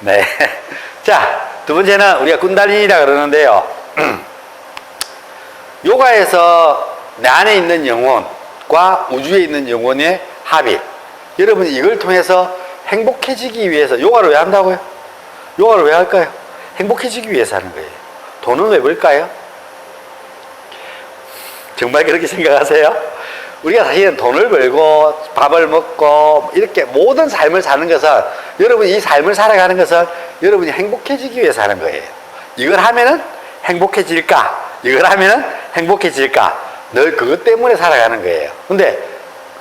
네. 자, 두 번째는 우리가 꾼달리니라 그러는데요. 요가에서 내 안에 있는 영혼과 우주에 있는 영혼의 합일. 여러분 이걸 통해서 행복해지기 위해서 요가를 왜 한다고요? 요가를 왜 할까요? 행복해지기 위해서 하는 거예요. 돈은 왜 벌까요? 정말 그렇게 생각하세요? 우리가 사실은 돈을 벌고 밥을 먹고 이렇게 모든 삶을 사는 것은, 여러분이 이 삶을 살아가는 것은 여러분이 행복해지기 위해서 하는 거예요. 이걸 하면은 행복해질까? 이걸 하면은 행복해질까? 늘 그것 때문에 살아가는 거예요. 근데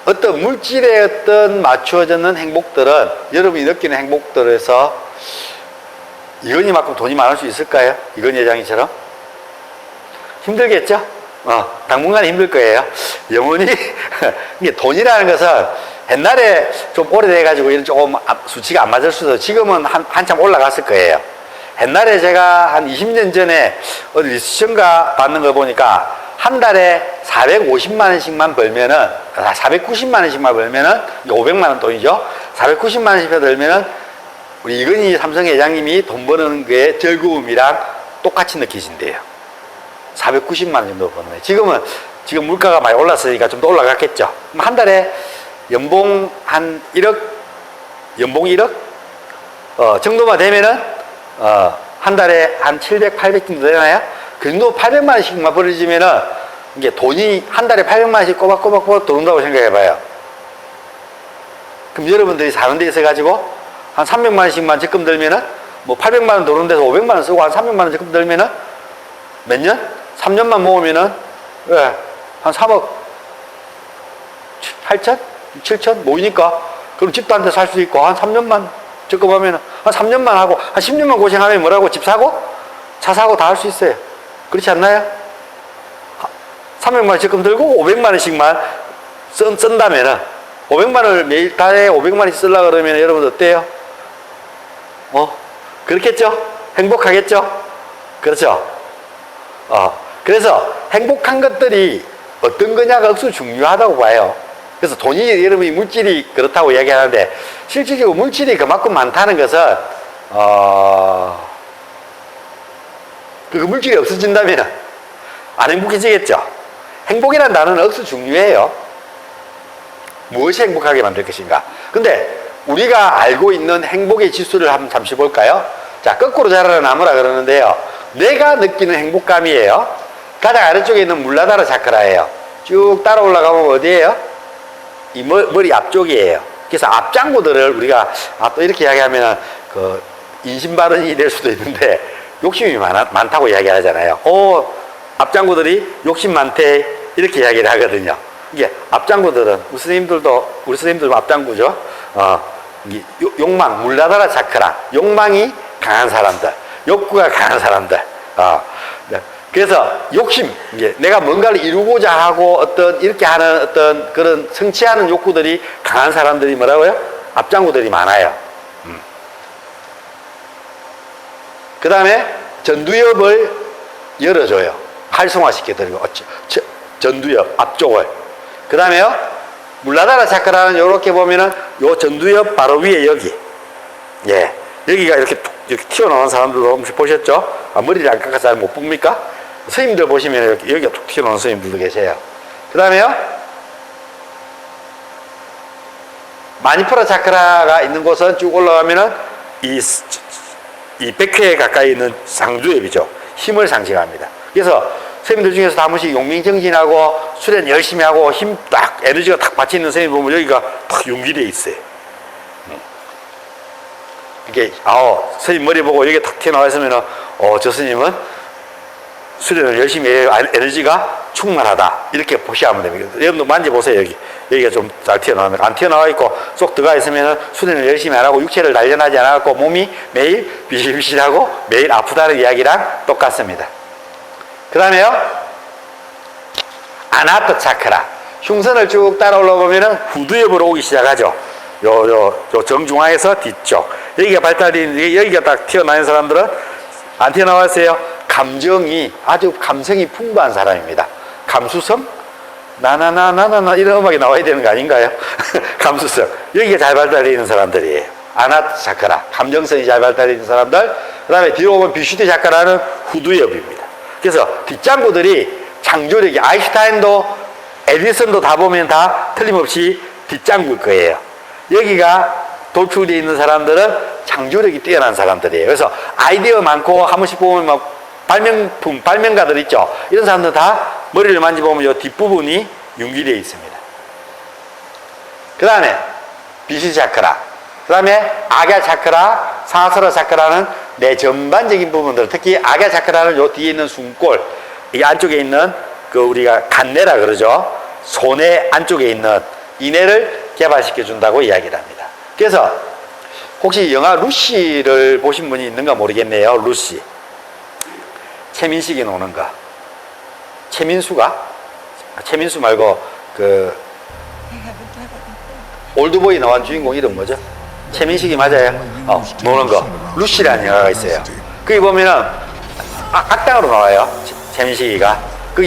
어떤 물질의 어떤 맞추어지는 행복들은, 여러분이 느끼는 행복들에서 이건희만큼 돈이 많을 수 있을까요? 이건희 회장님처럼? 힘들겠죠? 당분간 힘들 거예요. 영원히. 이게 돈이라는 것은 옛날에 좀 오래돼가지고 이런 조금 수치가 안 맞을 수도, 지금은 한참 올라갔을 거예요. 옛날에 제가 한 20년 전에 어디 리스천가 받는 거 보니까 한 달에 450만 원씩만 벌면은, 490만 원씩만 벌면은, 500만 원 돈이죠. 490만 원씩 벌면은 우리 이건희 삼성 회장님이 돈 버는 게 즐거움이랑 똑같이 느끼신대요. 490만 원 정도 버는 거예요. 지금 물가가 많이 올랐으니까 좀 더 올라갔겠죠. 한 달에 연봉 한 1억, 연봉 1억? 정도만 되면은, 한 달에 한 700, 800 정도 되나요? 그 정도 800만 원씩만 벌어지면은, 이게 돈이 한 달에 800만 원씩 꼬박꼬박 들어온다고 생각해봐요. 그럼 여러분들이 사는 데 있어가지고, 한 300만 원씩만 적금 들면은, 뭐 800만 원 들어오는 데서 500만 원 쓰고 한 300만 원 적금 들면은, 몇 년? 3년만 모으면은, 예, 한 3억 8천? 7천? 모이니까, 그럼 집도 한 대 살 수 있고, 한 3년만 적금하면은, 한 3년만 하고, 한 10년만 고생하면 뭐라고? 집 사고? 차 사고 다 할 수 있어요. 그렇지 않나요? 300만 원 적금 들고 500만 원씩만 쓴다면은, 500만 원을 매일 달에 500만 원씩 쓰려고 그러면 여러분 어때요? 그렇겠죠? 행복하겠죠? 그렇죠? 그래서 행복한 것들이 어떤 거냐가 억수 중요하다고 봐요. 그래서 돈이, 여러분이 물질이 그렇다고 이야기하는데, 실질적으로 물질이 그만큼 많다는 것은, 그 물질이 없어진다면 안 행복해지겠죠? 행복이라는 단어는 억수 중요해요. 무엇이 행복하게 만들 것인가? 근데 우리가 알고 있는 행복의 지수를 한번 잠시 볼까요? 자, 거꾸로 자라는 나무라 그러는데요. 내가 느끼는 행복감이에요. 가장 아래쪽에 있는 물라다라 차크라예요. 쭉 따라 올라가면 어디예요? 이 머리 앞쪽이에요. 그래서 앞장구들을 우리가 또 이렇게 이야기하면 그 인신발언이 될 수도 있는데, 욕심이 많다고 이야기를 하잖아요. 앞장구들이 욕심 많대, 이렇게 이야기를 하거든요. 이게 앞장구들은 우리 스님들도 앞장구죠. 욕망, 물라다라 차크라, 욕망이 강한 사람들, 욕구가 강한 사람들. 그래서 욕심, 이게 내가 뭔가를 이루고자 하고 어떤 이렇게 하는 어떤 그런 성취하는 욕구들이 강한 사람들이 뭐라고요? 앞장구들이 많아요. 그 다음에 전두엽을 열어줘요. 활성화시켜드리고, 전두엽 앞쪽을. 그 다음에요, 물라다라 차크라는 요렇게 보면은 요 전두엽 바로 위에 여기. 예. 여기가 이렇게 튀어나온 사람들도 혹시 보셨죠? 머리를 안 깎아서 잘 못 봅니까? 스님들 보시면 여기가 툭 튀어나온 스님들도 계세요. 그 다음에요, 마니푸라 차크라가 있는 곳은 쭉 올라가면은 이 백회에 가까이 있는 상두엽이죠. 힘을 상징합니다. 그래서 스님들 중에서 한 번씩 용맹정진하고 수련 열심히 하고 힘 딱, 에너지가 딱 받쳐 있는 스님 보면 여기가 딱 용기되어 있어요. 이게, 스님 머리 보고 여기 탁 튀어나와 있으면은, 저 스님은 수련을 열심히 해요. 에너지가 충만하다. 이렇게 보시면 됩니다. 여러분도 만져보세요, 여기. 여기가 좀 잘 튀어나오면. 안 튀어나와 있고, 쏙 들어가 있으면은 수련을 열심히 안 하고 육체를 단련하지 않았고, 몸이 매일 비실비실하고 매일 아프다는 이야기랑 똑같습니다. 그 다음에요, 아나토 차크라. 흉선을 쭉 따라 올라보면은 후두엽으로 오기 시작하죠. 요 정중앙에서 뒤쪽. 여기가 발달이, 여기가 딱 튀어나온 사람들은 안 튀어나왔어요. 감정이, 아주 감성이 풍부한 사람입니다. 감수성? 나나나나나나 이런 음악이 나와야 되는 거 아닌가요? 감수성. 여기가 잘 발달되어 있는 사람들이에요. 아나타 차크라, 감정성이 잘 발달되어 있는 사람들. 그 다음에 뒤로 오면 비슈티 차크라는 후두엽입니다. 그래서 뒷장구들이 창조력이, 아인슈타인도 에디슨도 다 보면 다 틀림없이 뒷장구일 거예요. 여기가 도출되어 있는 사람들은 창조력이 뛰어난 사람들이에요. 그래서 아이디어 많고 한 번씩 보면 막 발명품, 발명가들 있죠. 이런 사람들 다 머리를 만져보면 이 뒷부분이 융기되어 있습니다. 그 다음에 비슈티 차크라, 그 다음에 아갸 차크라, 상하스라 차크라는 내 전반적인 부분들, 특히 아갸 차크라는 요 뒤에 있는 숨골, 이 안쪽에 있는 그 우리가 간내라 그러죠. 손의 안쪽에 있는 이뇌를 개발시켜 준다고 이야기를 합니다. 그래서 혹시 영화 루시를 보신 분이 있는가 모르겠네요. 루시. 최민식이 나오는 거. 최민수 말고 그 올드보이 나온 주인공 이름 뭐죠? 최민식이 맞아요? 나오는 거. 루시라는 영화가 있어요. 거기 보면은 악당으로 나와요. 최민식이가. 그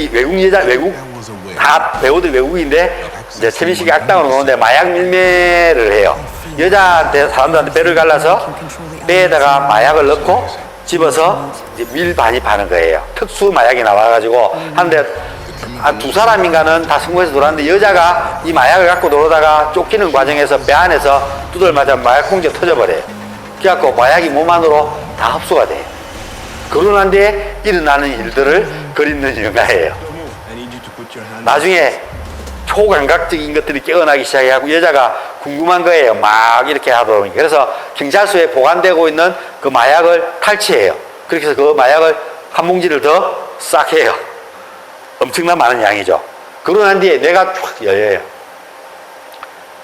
다 배우들 외국인데 이제 최민식이 악당으로 나오는데 마약 밀매를 해요. 여자한테, 사람들한테 배를 갈라서 배에다가 마약을 넣고 집어서 이제 밀반이 파는 거예요. 특수 마약이 나와가지고 하는데 한 두 사람인가는 다 성공해서 놀았는데 여자가 이 마약을 갖고 놀다가 쫓기는 과정에서 배 안에서 두들맞아 마약 공기가 터져버려요. 그래갖고 마약이 몸 안으로 다 흡수가 돼요. 그러고 난 뒤에 일어나는 일들을 그리는 영화예요. 나중에 초감각적인 것들이 깨어나기 시작하고 여자가 궁금한 거예요. 막 이렇게 하다 보니까. 그래서 경찰서에 보관되고 있는 그 마약을 탈취해요. 그렇게 해서 그 마약을 한 봉지를 더 싹 해요. 엄청난 많은 양이죠. 그러고 난 뒤에 뇌가 쫙 열려요.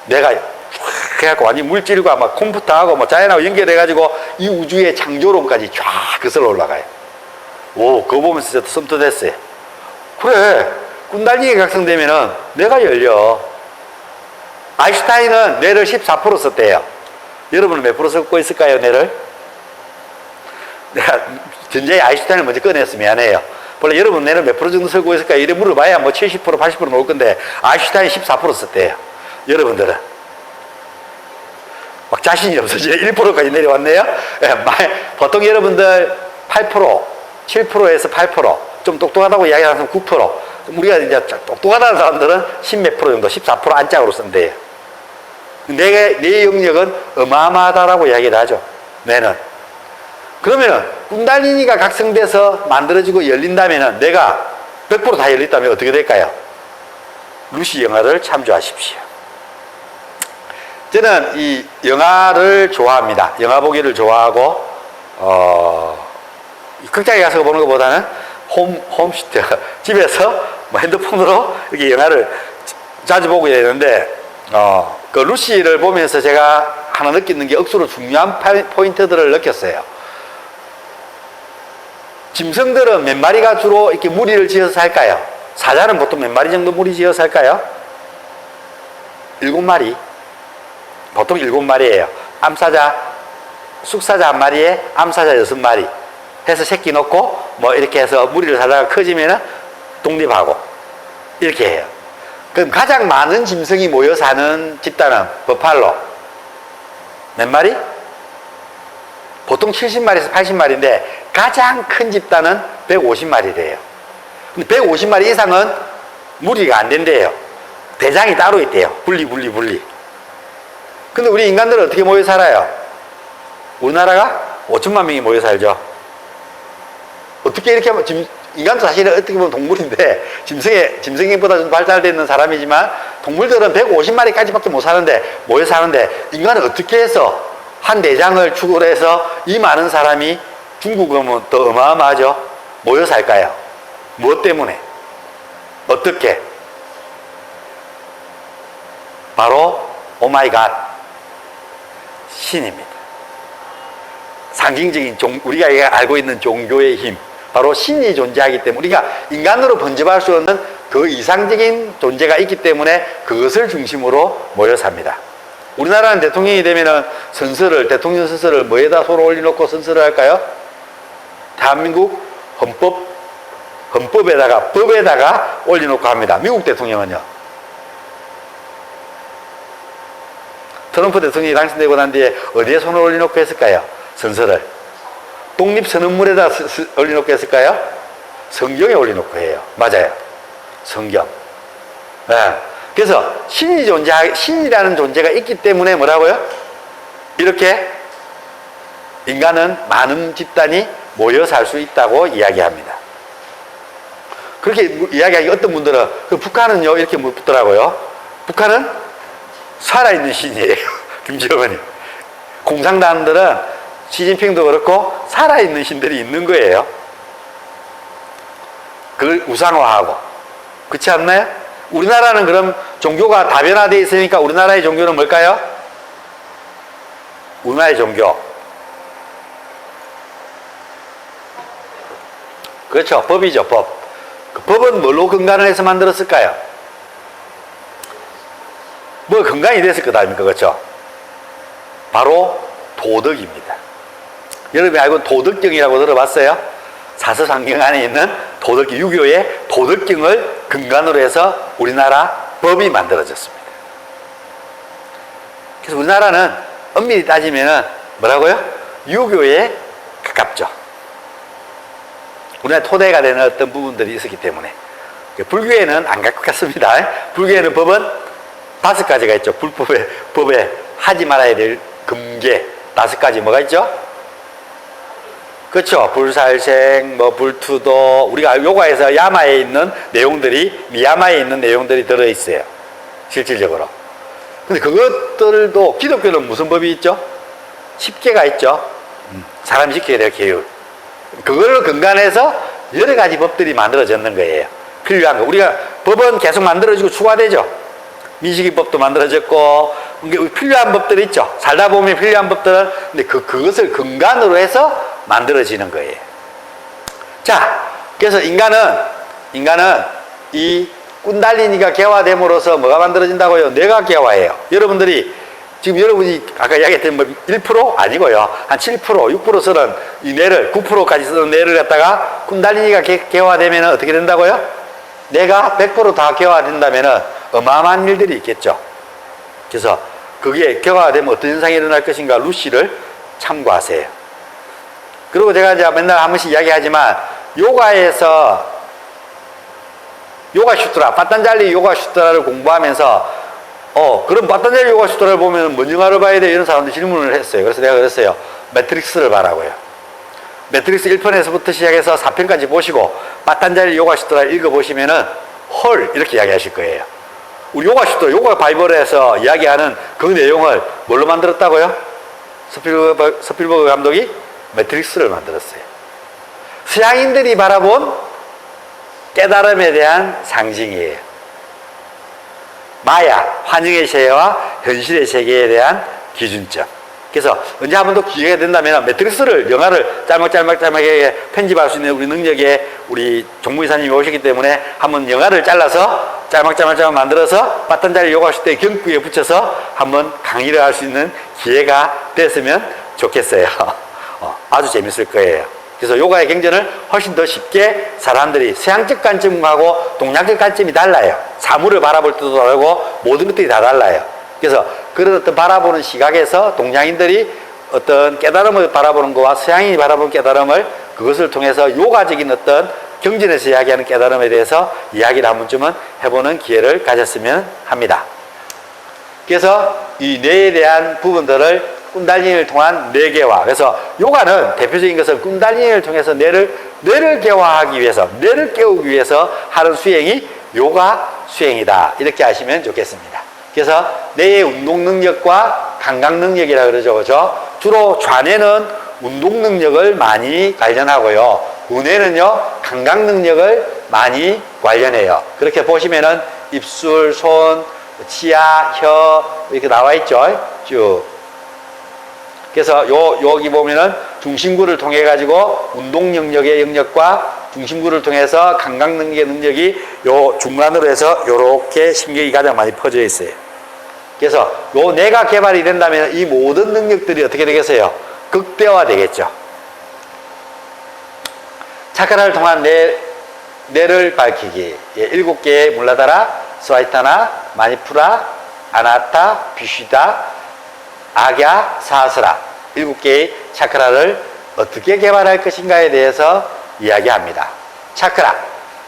뇌가 쫙 해갖고 완전 물질과 막 컴퓨터하고 뭐 자연하고 연결해가지고 이 우주의 창조론까지 쫙 거슬러 올라가요. 오, 그거 보면서 진짜 섬뜩했어요. 그래, 군달리기가 각성되면은 뇌가 열려. 아인슈타인은 뇌를 14% 썼대요. 여러분은 몇 프로 쓰고 있을까요, 뇌를? 내가 전자에 아인슈타인을 먼저 꺼냈으면 미안해요. 원래 여러분 뇌는 몇 프로 정도 쓰고 있을까요? 이래 물어봐야 뭐 70%, 80% 나올 건데 아인슈타인 14% 썼대요. 여러분들은. 막 자신이 없어져 1%까지 내려왔네요. 네, 보통 여러분들 8%, 7%에서 8%, 좀 똑똑하다고 이야기하는 사람 9%, 우리가 이제 똑똑하다는 사람들은 10몇 프로 정도, 14% 안짝으로 쓴대요. 뇌의 영역은 어마어마하다라고 이야기를 하죠. 뇌는. 그러면은 군달리니가 각성돼서 만들어지고 열린다면은 뇌가 100% 다 열렸다면 어떻게 될까요? 루시 영화를 참조하십시오. 저는 이 영화를 좋아합니다. 영화 보기를 좋아하고 극장에 가서 보는 것보다는 홈시트 집에서 뭐 핸드폰으로 이렇게 영화를 자주 보게 되는데 그 루시를 보면서 제가 하나 느끼는 게 억수로 중요한 포인트들을 느꼈어요. 짐승들은 몇 마리가 주로 이렇게 무리를 지어서 살까요? 사자는 보통 몇 마리 정도 무리 지어서 살까요? 7마리. 보통 7마리예요. 암사자, 숙사자 한 마리에 암사자 6마리 해서 새끼 넣고 뭐 이렇게 해서 무리를 살다가 커지면은 독립하고 이렇게 해요. 그럼 가장 많은 짐승이 모여 사는 집단은 버팔로 몇 마리? 보통 70마리에서 80마리인데 가장 큰 집단은 150마리래요. 근데 150마리 이상은 무리가 안 된대요. 대장이 따로 있대요. 분리. 근데 우리 인간들은 어떻게 모여 살아요? 우리나라가 5천만 명이 모여 살죠. 어떻게 이렇게 하면 인간도 사실은 어떻게 보면 동물인데 짐승보다 좀 발달되어 있는 사람이지만 동물들은 150마리까지밖에 못 사는데 모여 사는데 인간은 어떻게 해서 한 대장을 축으로 해서 이 많은 사람이 중국은 더 어마어마하죠. 모여 살까요? 무엇 때문에? 어떻게? 바로 오마이갓 신입니다. 상징적인 우리가 알고 있는 종교의 힘, 바로 신이 존재하기 때문에 우리가 인간으로 번집할 수 없는 그 이상적인 존재가 있기 때문에 그것을 중심으로 모여 삽니다. 우리나라는 대통령이 되면은 대통령 선서를 뭐에다 손을 올려놓고 선서를 할까요? 대한민국 법에다가 올려놓고 합니다. 미국 대통령은요. 트럼프 대통령이 당선되고 난 뒤에 어디에 손을 올려놓고 했을까요? 선서를. 독립선언문에다 올려놓고 했을까요? 성경에 올려놓고 해요. 맞아요. 성경. 네. 그래서 신이라는 존재가 있기 때문에 뭐라고요? 이렇게 인간은 많은 집단이 모여 살 수 있다고 이야기합니다. 그렇게 이야기하기 어떤 분들은 북한은요 이렇게 묻더라고요. 북한은 살아있는 신이에요. 김정은이. 공산당들은 시진핑도 그렇고 살아있는 신들이 있는 거예요. 그걸 우상화하고. 그렇지 않나요? 우리나라는 그럼 종교가 다변화되어 있으니까 우리나라의 종교는 뭘까요? 우리나라의 종교. 그렇죠. 법이죠. 법. 그 법은 뭘로 근간을 해서 만들었을까요? 뭐 근간이 됐을 것 아닙니까? 그렇죠? 바로 도덕입니다. 여러분이 알고 도덕경이라고 들어봤어요? 사서상경 안에 있는 도덕경, 유교의 도덕경을 근간으로 해서 우리나라 법이 만들어졌습니다. 그래서 우리나라는 엄밀히 따지면은 뭐라고요? 유교에 가깝죠. 우리나라 토대가 되는 어떤 부분들이 있었기 때문에. 불교에는 안 가깝습니다. 불교에는 법은 5가지가 있죠. 법에 하지 말아야 될 금계 5가지 뭐가 있죠? 그렇죠. 불살생, 불투도, 우리가 요가에서 야마에 있는 내용들이, 미야마에 있는 내용들이 들어있어요. 실질적으로. 근데 그것들도, 기독교는 무슨 법이 있죠? 10개가 있죠. 사람 지켜야 될 계율. 그걸 근간해서 여러 가지 법들이 만들어졌는 거예요. 필요한 거. 우리가 법은 계속 만들어지고 추가되죠. 민식이법도 만들어졌고, 필요한 법들이 있죠. 살다 보면 필요한 법들은, 근데 그것을 근간으로 해서 만들어지는 거예요. 자, 그래서 인간은 이 꾼달리니가 개화됨으로써 뭐가 만들어진다고요? 뇌가 개화해요. 여러분들이 지금 여러분이 아까 이야기했던 뭐 1% 아니고요. 한 7%, 6% 쓰는 이 뇌를, 9%까지 쓰는 뇌를 갖다가 꾼달리니가 개화되면 어떻게 된다고요? 뇌가 100% 다 개화된다면 어마어마한 일들이 있겠죠. 그래서 그게 개화되면 어떤 현상이 일어날 것인가 루시를 참고하세요. 그리고 제가 이제 맨날 한 번씩 이야기하지만 요가에서 요가 슈트라, 파탄잘리 요가 슈트라를 공부하면서 그럼 파탄잘리 요가 슈트라를 보면 뭔 영화를 봐야 돼? 이런 사람들 질문을 했어요. 그래서 내가 그랬어요. 매트릭스를 봐라고요. 매트릭스 1편에서부터 시작해서 4편까지 보시고 파탄잘리 요가 슈트라를 읽어보시면은 헐 이렇게 이야기하실 거예요. 우리 요가 슈트라, 요가 바이블에서 이야기하는 그 내용을 뭘로 만들었다고요? 스필버그 감독이 매트릭스를 만들었어요. 서양인들이 바라본 깨달음에 대한 상징이에요. 마야, 환영의 세계와 현실의 세계에 대한 기준점. 그래서 언제 한 번 더 기회가 된다면 매트릭스를, 영화를 짤막짤막하게 편집할 수 있는 우리 능력에 우리 종무이사님이 오시기 때문에 한번 영화를 잘라서 짤막짤막 만들어서 파탄잘리 요가 슈트의 경구에 붙여서 한번 강의를 할 수 있는 기회가 됐으면 좋겠어요. 아주 재밌을 거예요. 그래서 요가의 경전을 훨씬 더 쉽게 사람들이 서양적 관점하고 동양적 관점이 달라요. 사물을 바라볼 때도 다르고 모든 것들이 다 달라요. 그래서 그런 어떤 바라보는 시각에서 동양인들이 어떤 깨달음을 바라보는 것과 서양인이 바라보는 깨달음을 그것을 통해서 요가적인 어떤 경전에서 이야기하는 깨달음에 대해서 이야기를 한 번쯤은 해보는 기회를 가졌으면 합니다. 그래서 이 뇌에 대한 부분들을 꾼달리니를 통한 뇌개화. 그래서 요가는 대표적인 것은 꾼달리니를 통해서 뇌를 개화하기 위해서, 뇌를 깨우기 위해서 하는 수행이 요가 수행이다. 이렇게 아시면 좋겠습니다. 그래서 뇌의 운동 능력과 감각 능력이라 그러죠. 그죠? 주로 좌뇌는 운동 능력을 많이 관련하고요. 우뇌는요, 감각 능력을 많이 관련해요. 그렇게 보시면은 입술, 손, 치아, 혀, 이렇게 나와 있죠. 쭉. 그래서 여기 보면은 중심구를 통해 가지고 운동 영역의 영역과 중심구를 통해서 감각 능력의 능력이 요 중간으로 해서 요렇게 신경이 가장 많이 퍼져 있어요. 그래서 요 뇌가 개발이 된다면 이 모든 능력들이 어떻게 되겠어요? 극대화 되겠죠. 차크라를 통한 뇌를 밝히기. 7개의 물라다라, 스와이타나, 마니푸라, 아나타, 비슈다, 악야, 사스라 7개의 차크라를 어떻게 개발할 것인가에 대해서 이야기합니다.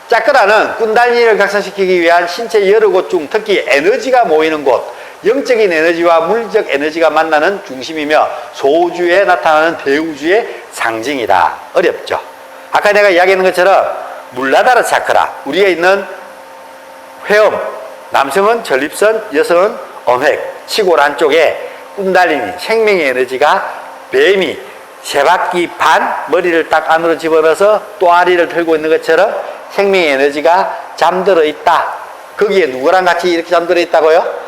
차크라는 꾼달리니를 각성시키기 위한 신체 여러 곳 중 특히 에너지가 모이는 곳, 영적인 에너지와 물적 에너지가 만나는 중심이며 소우주에 나타나는 대우주의 상징이다. 어렵죠. 아까 내가 이야기했는 것처럼 물라다라 차크라, 우리가 있는 회음, 남성은 전립선, 여성은 엄획, 치골 안쪽에 꾼달리니, 생명의 에너지가 뱀이 세 바퀴 반 머리를 딱 안으로 집어넣어서 또아리를 들고 있는 것처럼 생명의 에너지가 잠들어 있다. 거기에 누구랑 같이 이렇게 잠들어 있다고요?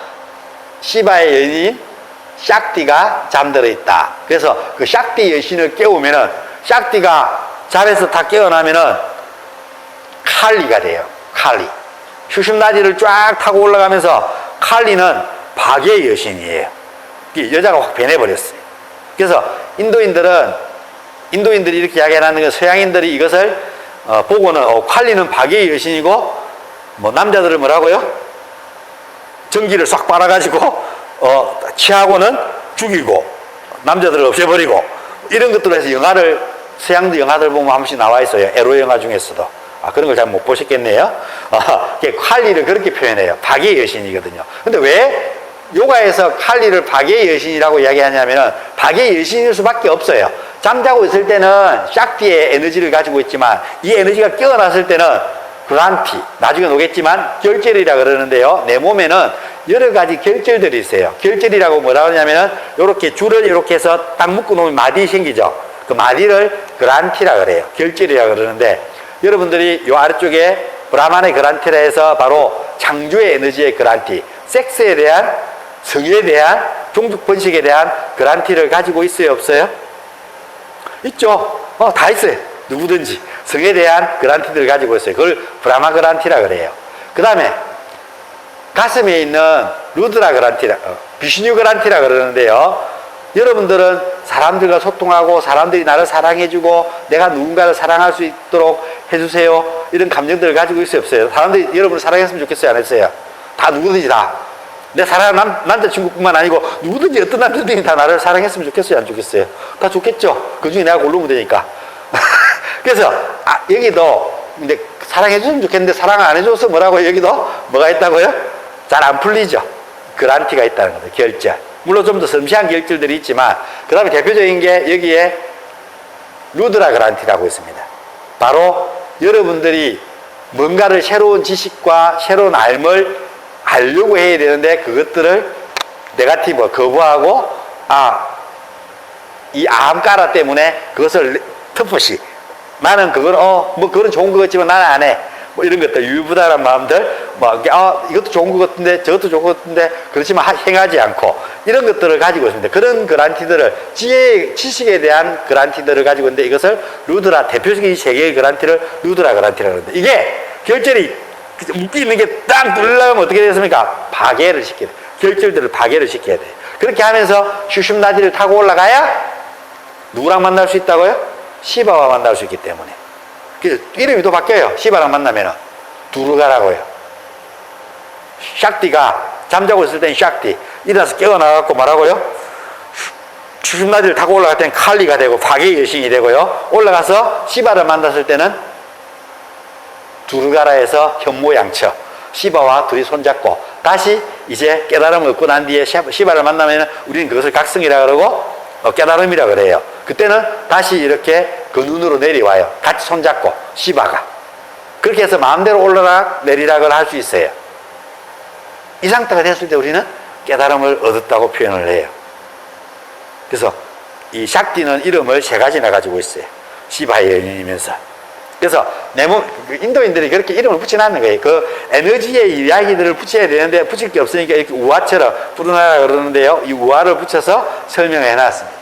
시바의 여인인 샥티가 잠들어 있다. 그래서 그 샥티 여신을 깨우면은, 샥티가 잠에서 다 깨어나면은 칼리가 돼요. 칼리. 슈심나디를 쫙 타고 올라가면서 칼리는 박의 여신이에요. 여자가 확 변해버렸어요. 그래서 인도인들이 이렇게 이야기해놨는 건, 서양인들이 이것을 보고는 칼리는 박의 여신이고, 뭐 남자들은 뭐라고요? 전기를 싹 빨아가지고 취하고는 죽이고 남자들을 없애버리고, 이런 것들로 해서 영화를, 서양도 영화들 보면 한 번씩 나와 있어요. 에로 영화 중에서도. 그런 걸 잘 못 보셨겠네요. 칼리를 그렇게 표현해요. 박의 여신이거든요. 근데 왜 요가에서 칼리를 박의 여신이라고 이야기하냐면은, 박의 여신일 수밖에 없어요. 잠자고 있을 때는 샥티의 에너지를 가지고 있지만, 이 에너지가 깨어났을 때는 그란티, 나중에 오겠지만 결절이라 그러는데요. 내 몸에는 여러 가지 결절들이 있어요. 결절이라고 뭐라 하냐면은, 요렇게 줄을 이렇게 해서 딱 묶어 놓으면 마디 생기죠. 그 마디를 그란티라 그래요. 결절이라 그러는데, 여러분들이 요 아래쪽에 브라만의 그란티라 해서 바로 창조의 에너지의 그란티, 섹스에 대한, 성에 대한, 종족 번식에 대한 그란티를 가지고 있어요, 없어요? 있죠. 다 있어요. 누구든지 성에 대한 그란티들을 가지고 있어요. 그걸 브라마 그란티라 그래요. 그 다음에 가슴에 있는 루드라 그란티라, 비슈뉴 그란티라 그러는데요. 여러분들은 사람들과 소통하고 사람들이 나를 사랑해주고 내가 누군가를 사랑할 수 있도록 해주세요, 이런 감정들을 가지고 있어요, 없어요? 사람들이 여러분을 사랑했으면 좋겠어요, 안 했어요? 다 누구든지 다. 내 사랑하는 남자친구뿐만 아니고 누구든지 어떤 남자든지 다 나를 사랑했으면 좋겠어요, 안 좋겠어요? 다 좋겠죠. 그 중에 내가 고르면 되니까. 그래서 여기도 근데 사랑해줬으면 좋겠는데 사랑을 안 해줘서 뭐라고, 여기도 뭐가 있다고요? 잘 안 풀리죠. 그란티가 있다는 거죠. 결절. 물론 좀 더 섬세한 결절들이 있지만, 그 다음에 대표적인 게 여기에 루드라 그란티라고 있습니다. 바로 여러분들이 뭔가를 새로운 지식과 새로운 알을 알려고 해야 되는데, 그것들을 네가티브, 거부하고, 이 암까라 때문에 그것을 터프시, 나는 그건 좋은 것 같지만 나는 안 해. 뭐 이런 것들, 유부다란 마음들, 이것도 좋은 것 같은데, 저것도 좋은 것 같은데, 그렇지만 행하지 않고, 이런 것들을 가지고 있습니다. 그런 그란티들을, 지식에 대한 그란티들을 가지고 있는데, 이것을 루드라, 대표적인 세 개의 그란티를 루드라 그란티라고 하는데, 이게 결절이 묶여 있는 게 딱 뚫리려면 어떻게 되겠습니까? 파괴를 시켜야 돼요. 결절들을 파괴를 시켜야 돼요. 그렇게 하면서 슈심나디를 타고 올라가야 누구랑 만날 수 있다고요? 시바와 만날 수 있기 때문에. 그래서 이름이 또 바뀌어요. 시바랑 만나면은 두르가라고요. 샥티가 잠자고 있을 때는 샥티, 일어나서 깨어나갖고 말하고요, 슈심나디를 타고 올라갈 때는 칼리가 되고 파괴의 여신이 되고요, 올라가서 시바를 만났을 때는 두르가라에서 현모양처, 시바와 둘이 손잡고 다시 이제 깨달음을 얻고 난 뒤에 시바를 만나면 우리는 그것을 각성이라 그러고 깨달음이라 그래요. 그때는 다시 이렇게 그 눈으로 내려와요. 같이 손잡고 시바가. 그렇게 해서 마음대로 올라락 내리락을 할 수 있어요. 이 상태가 됐을 때 우리는 깨달음을 얻었다고 표현을 해요. 그래서 이 샥티는 이름을 세 가지나 가지고 있어요. 시바의 여인이면서. 그래서 인도인들이 그렇게 이름을 붙여놨는 거예요. 그 에너지의 이야기들을 붙여야 되는데 붙일 게 없으니까 이렇게 우화처럼 부르나라 그러는데요. 이 우화를 붙여서 설명을 해놨습니다.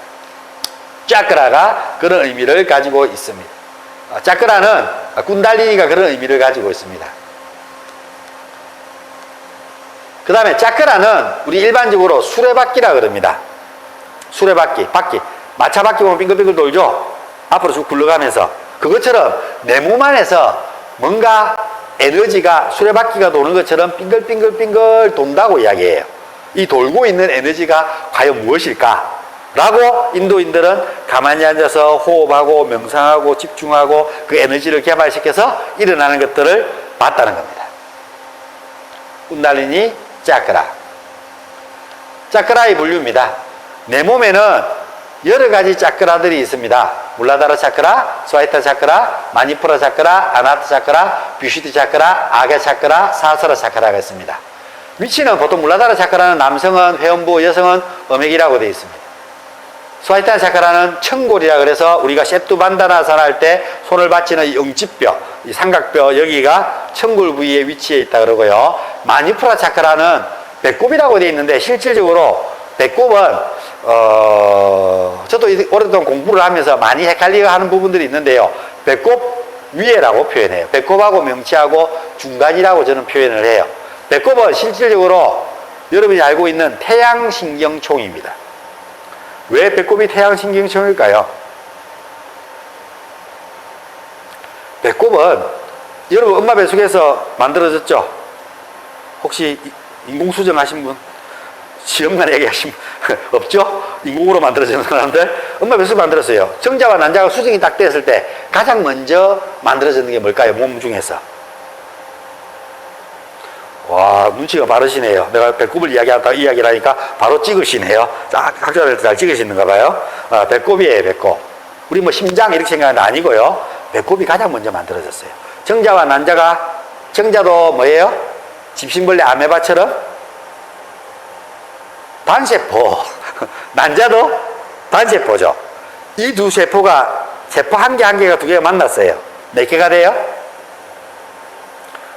짜크라가 그런 의미를 가지고 있습니다. 짜크라는 꾼달리니가 그런 의미를 가지고 있습니다. 그 다음에 짜크라는 우리 일반적으로 수레바퀴라 그럽니다. 수레바퀴, 바퀴. 마차바퀴 보면 빙글빙글 돌죠? 앞으로 쭉 굴러가면서. 그것처럼 내 몸 안에서 뭔가 에너지가 수레바퀴가 도는 것처럼 빙글빙글빙글 돈다고 이야기해요. 이 돌고 있는 에너지가 과연 무엇일까? 라고 인도인들은 가만히 앉아서 호흡하고 명상하고 집중하고 그 에너지를 개발시켜서 일어나는 것들을 봤다는 겁니다. 꾼달리니 차크라. 차크라의 분류입니다. 내 몸에는 여러 가지 차크라들이 있습니다. 물라다라 차크라, 스와이타 차크라, 마니푸라 차크라, 아나타 차크라, 뷰슈티 차크라, 아가 차크라, 사사라 차크라가 있습니다. 위치는 보통 물라다라 차크라는 남성은 회음부, 여성은 음액이라고 되어 있습니다. 스와이타 차크라는 청골이라 그래서 우리가 셋두반다나사나 할 때 손을 받치는 영지뼈, 이 삼각뼈 여기가 청골 부위에 위치해 있다 그러고요. 마니푸라 차크라는 배꼽이라고 되어 있는데 실질적으로 배꼽은 저도 오랫동안 공부를 하면서 많이 헷갈리게 하는 부분들이 있는데요. 배꼽 위에라고 표현해요. 배꼽하고 명치하고 중간이라고 저는 표현을 해요. 배꼽은 실질적으로 여러분이 알고 있는 태양신경총입니다. 왜 배꼽이 태양신경총일까요? 배꼽은 여러분 엄마 뱃속에서 만들어졌죠? 혹시 인공수정 하신 분? 시험관 얘기하신 분 없죠? 인공으로 만들어지는 사람들 엄마 뱃속에 만들었어요. 정자와 난자가 수정이 딱 됐을 때 가장 먼저 만들어지는 게 뭘까요? 몸 중에서. 와, 눈치가 빠르시네요. 내가 배꼽을 이야기를 하니까 바로 찍으시네요. 학자들 잘 찍으시는가 봐요. 배꼽이에요, 배꼽. 우리 뭐 심장 이렇게 생각하는 게 아니고요. 배꼽이 가장 먼저 만들어졌어요. 정자와 난자가, 정자도 뭐예요? 집신벌레 아메바처럼 단세포. 난자도 단세포죠. 이 두 세포가, 세포 한 개 한 개가 두 개가 만났어요. 몇 개가 돼요?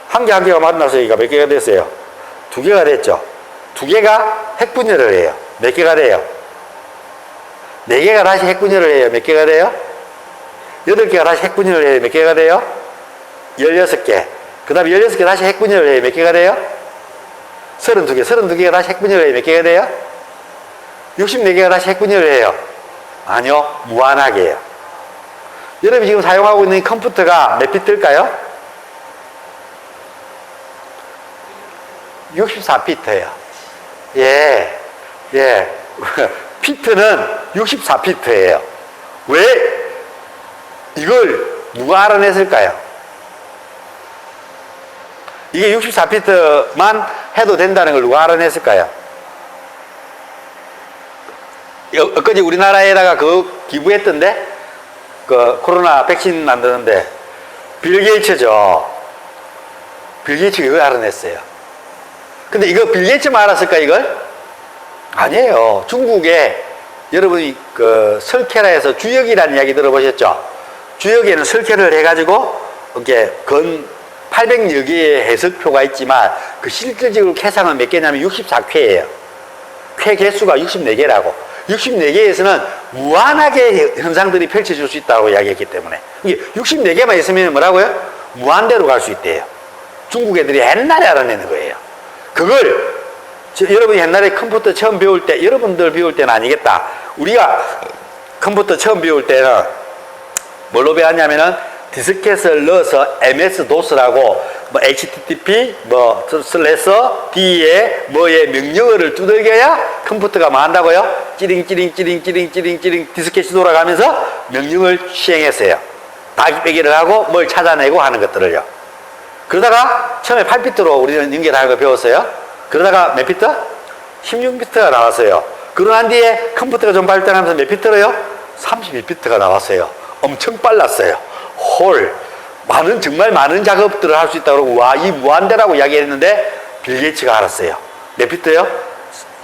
한 개 한 개가 만나서 여기가 몇 개가 됐어요? 두 개가 됐죠. 두 개가 핵분열을 해요. 몇 개가 돼요? 네 개가 다시 핵분열을 해요. 몇 개가 돼요? 8개가 다시 핵분열을 해요. 몇 개가 돼요? 16개. 그 다음에 16개 다시 핵분열을 해요. 몇 개가 돼요? 32개. 32개가 다시 핵분열을 해요. 몇 개가 돼요? 64개가 다시 핵분열을 해요. 아니요. 무한하게 해요. 여러분이 지금 사용하고 있는 컴퓨터가 몇 피트일까요? 64피트예요. 예. 피트는 64피트예요. 왜 이걸 누가 알아냈을까요? 이게 64피트만 해도 된다는 걸 누가 알아냈을까요? 엊그제 우리나라에다가 그 기부했던데, 그 코로나 백신 만드는데 빌 게이츠죠. 빌 게이츠가 이걸 알아냈어요. 근데 이거 빌 게이츠만 알았을까 이걸? 아니에요. 중국에 여러분이 그 설케라에서 주역이라는 이야기 들어보셨죠? 주역에는 설계를 해가지고 이렇게 건 800여 개의 해석표가 있지만 그 실질적으로 쾌상은 몇 개냐면 64쾌예요. 쾌 개수가 64개라고. 64개에서는 무한하게 현상들이 펼쳐질 수 있다고 이야기했기 때문에 이게 64개만 있으면 뭐라고요? 무한대로 갈 수 있대요. 중국 애들이 옛날에 알아내는 거예요. 그걸 여러분이 옛날에 컴퓨터 처음 배울 때, 여러분들 배울 때는 아니겠다. 우리가 컴퓨터 처음 배울 때는 뭘로 배웠냐면은 디스켓을 넣어서 MS-DOS라고 뭐 HTTP 뭐 슬래서 D에 뭐의 명령어를 두들겨야 컴퓨터가 뭐 한다고요? 찌링 디스켓이 돌아가면서 명령을 시행했어요. 다 빼기를 하고 뭘 찾아내고 하는 것들을요. 그러다가 처음에 8비트로 우리는 연결하는 거 배웠어요. 그러다가 몇 비트? 16비트가 나왔어요. 그러고 난 뒤에 컴퓨터가 좀 발전하면서 몇 비트로요? 31비트가 나왔어요. 엄청 빨랐어요. 홀, 정말 많은 작업들을 할 수 있다고 그러고, 와, 이 무한대라고 이야기했는데, 빌 게이츠가 알았어요. 몇 비트요?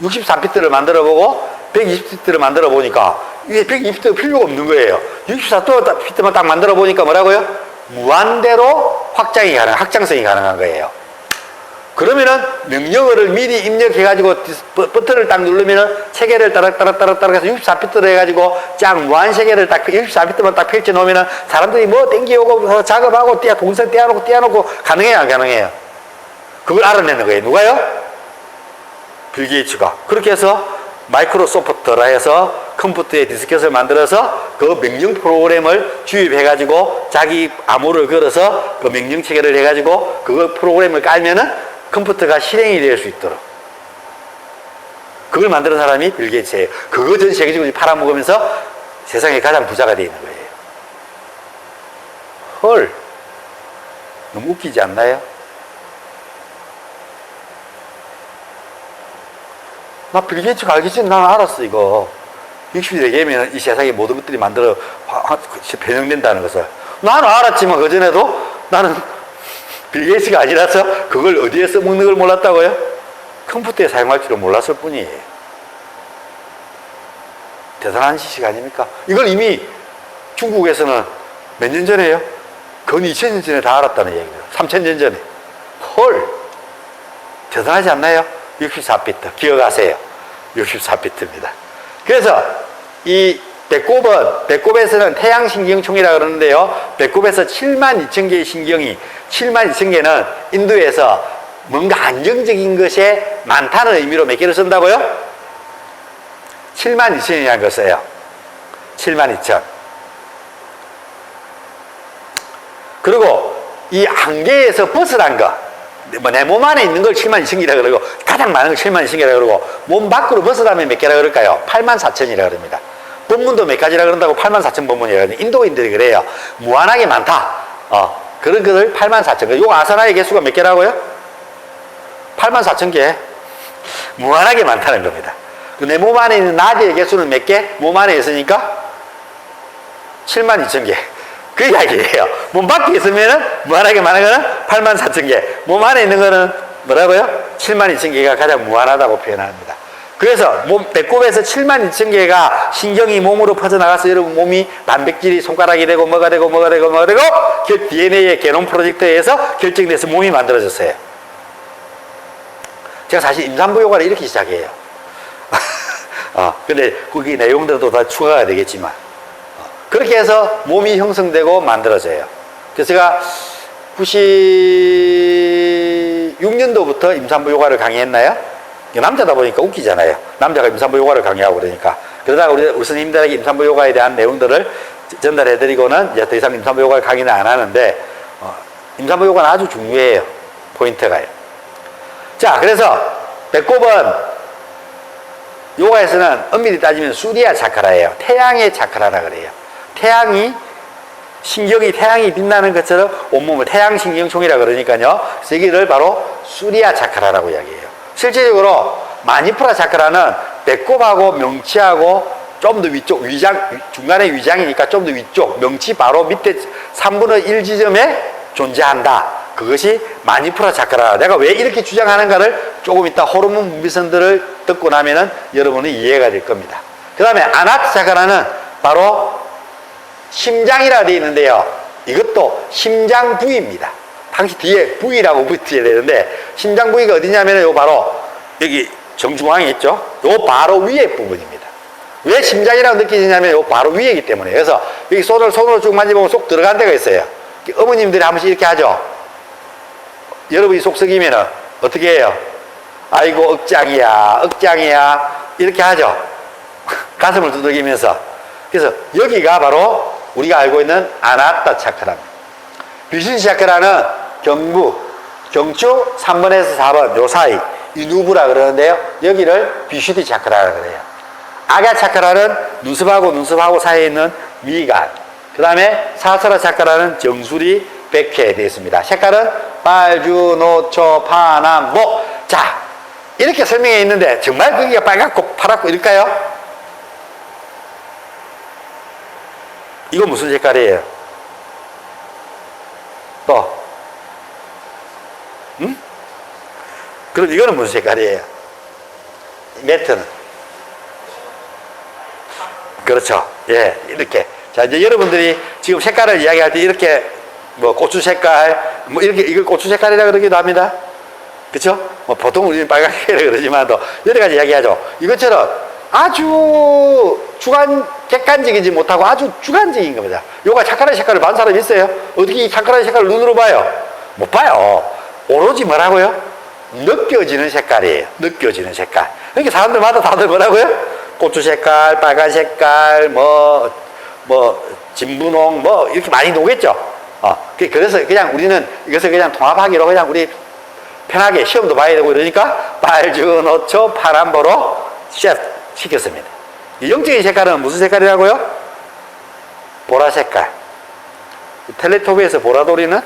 64비트를 만들어 보고, 120비트를 만들어 보니까, 이게 120비트가 필요가 없는 거예요. 64비트만 딱 만들어 보니까 뭐라고요? 무한대로 확장성이 가능한 거예요. 그러면은 명령어를 미리 입력해가지고 버튼을 딱 누르면은 체계를 따락따락 해서 64비트로 해가지고 쫙 무한 체계를 딱 64비트만 딱 펼쳐놓으면은 사람들이 뭐 땡기오고 작업하고 동선 떼어놓고 가능해요, 안 가능해요? 그걸 알아내는 거예요. 누가요? 빌 게이츠가. 그렇게 해서 마이크로소프트라 해서 컴퓨터에 디스켓을 만들어서 그 명령 프로그램을 주입해가지고 자기 암호를 걸어서 그 명령 체계를 해가지고 그 프로그램을 깔면은 컴퓨터가 실행이 될 수 있도록. 그걸 만드는 사람이 빌 게이츠예요. 그거 전 세계적으로 팔아먹으면서 세상에 가장 부자가 되어 있는 거예요. 헐, 너무 웃기지 않나요? 나 빌 게이츠가 알겠지? 난 알았어, 이거. 60이 되면 이 세상에 모든 것들이 만들어 변형된다는 것을. 나는 알았지만 그전에도 나는 빌 게이츠가 아니라서 그걸 어디에 써먹는 걸 몰랐다고요? 컴퓨터에 사용할 줄은 몰랐을 뿐이에요. 대단한 지식 아닙니까? 이걸 이미 중국에서는 몇 년 전에요? 건 2000년 전에 다 알았다는 얘기예요. 3000년 전에. 헐! 대단하지 않나요? 64비트. 기억하세요. 64비트입니다. 그래서 이 배꼽에서는 태양신경총이라고 그러는데요. 배꼽에서 72,000개의 신경이, 72,000개는 인도에서 뭔가 안정적인 것에 많다는 의미로 몇 개를 쓴다고요? 72,000이라는 걸 써요. 72,000. 그리고 이 한계에서 벗어난 거, 내 몸 안에 있는 걸 72,000이라고 그러고, 가장 많은 걸 72,000이라고 그러고, 몸 밖으로 벗어나면 몇 개라고 그럴까요? 84,000이라고 그럽니다. 법문도 몇 가지라고 그런다고 84,000 법문이라고 하는데, 인도인들이 그래요. 무한하게 많다. 그런 것을 84,000. 요 아사나의 개수가 몇 개라고요? 84,000개. 무한하게 많다는 겁니다. 내 몸 안에 있는 나디의 개수는 몇 개? 몸 안에 있으니까 72,000개. 그 이야기예요. 몸 밖에 있으면은 무한하게 많은 거는 84,000개. 몸 안에 있는 거는 뭐라고요? 72,000개가 가장 무한하다고 표현합니다. 그래서 배꼽에서 72,000개가 신경이 몸으로 퍼져나가서 여러분 몸이 단백질이 손가락이 되고 뭐가 되고 DNA의 게놈 프로젝트에 의해서 결정돼서 몸이 만들어졌어요. 제가 사실 임산부 요가를 이렇게 시작해요. 근데 거기 내용들도 다 추가가 되겠지만 그렇게 해서 몸이 형성되고 만들어져요. 그래서 제가 96년도부터 임산부 요가를 강의했나요? 남자다 보니까 웃기잖아요. 남자가 임산부 요가를 강의하고 그러니까. 그러다가 우리 스님들에게 임산부 요가에 대한 내용들을 전달해드리고는 이제 더 이상 임산부 요가 강의는 안 하는데, 임산부 요가는 아주 중요해요. 포인트가요. 자, 그래서 배꼽은 요가에서는 엄밀히 따지면 수리아 차크라예요. 태양의 차크라라 그래요. 신경이 태양이 빛나는 것처럼 온몸을 태양신경총이라 그러니까요. 여기를 바로 수리아 차크라라고 이야기해요. 실제적으로 마니푸라 차크라는 배꼽하고 명치하고 좀 더 위쪽, 중간에 위장이니까 좀 더 위쪽, 명치 바로 밑에 3분의 1 지점에 존재한다. 그것이 마니푸라 차크라. 내가 왜 이렇게 주장하는가를 조금 이따 호르몬 분비선들을 듣고 나면은 여러분이 이해가 될 겁니다. 그 다음에 아나타 차크라는 바로 심장이라 되어 있는데요. 이것도 심장 부위입니다. 당시 뒤에 부위라고 붙여야 되는데, 심장 부위가 어디냐면 요 바로 여기 정중앙에 있죠. 요 바로 위에 부분입니다. 왜 심장이라고 느끼느냐면 요 바로 위에이기 때문에. 그래서 여기 손으로 쭉 만져보면 쏙 들어간 데가 있어요. 어머님들이 한 번씩 이렇게 하죠. 여러분이 속 썩이면은 어떻게 해요? 아이고 억장이야 이렇게 하죠. 가슴을 두들기면서. 그래서 여기가 바로 우리가 알고 있는 아나타 차크라입니다. 비슈디 차크라는 경추 3번에서 4번 요 사이 이 누브라 그러는데요. 여기를 비슈디 차크라라고 그래요. 아가 차크라는 눈썹하고 사이에 있는 미간. 그 다음에 사스라 차크라는 정수리 백회에 되어 있습니다. 색깔은 빨주, 노초, 파남, 목. 자, 이렇게 설명해 있는데 정말 거기가 빨갛고 파랗고 이럴까요? 이거 무슨 색깔이에요? 또, 그럼 이거는 무슨 색깔이에요? 매트는? 그렇죠. 예, 이렇게. 자, 이제 여러분들이 지금 색깔을 이야기할 때 이렇게 뭐 고추 색깔, 뭐 이렇게 이걸 고추 색깔이라 그러기도 합니다. 그렇죠? 뭐 보통 우리는 빨갛게 그러지만도 여러 가지 이야기하죠. 이것처럼 아주 객관적이지 못하고 아주 주관적인 겁니다. 요가 차크라의 색깔을 본 사람이 있어요? 어떻게 이 차크라의 색깔을 눈으로 봐요? 못 봐요. 오로지 뭐라고요? 느껴지는 색깔이에요. 느껴지는 색깔. 그러니까 사람들마다 다들 뭐라고요? 고추 색깔, 빨간 색깔, 진분홍, 이렇게 많이 노겠죠? 그래서 그냥 우리는 이것을 그냥 통합하기로 그냥 우리 편하게 시험도 봐야 되고 이러니까 빨주, 노초, 파란보로 시켰습니다. 이 영적인 색깔은 무슨 색깔이라고요? 보라 색깔. 텔레토비에서 보라돌이는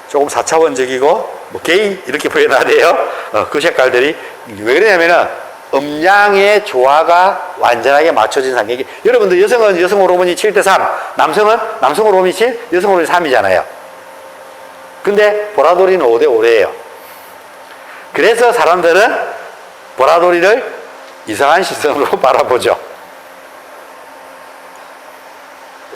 조금 4차원적이고 뭐 게이 이렇게 표현해야 돼요. 그 색깔들이 왜 그러냐면은 음양의 조화가 완전하게 맞춰진 상경이. 여러분들 여성은 여성 호르몬이 7대3, 남성은 남성 호르몬이 7, 여성 호르몬이 3이잖아요. 근데 보라돌이는 5대5래요. 그래서 사람들은 보라돌이를 이상한 시선으로 바라보죠.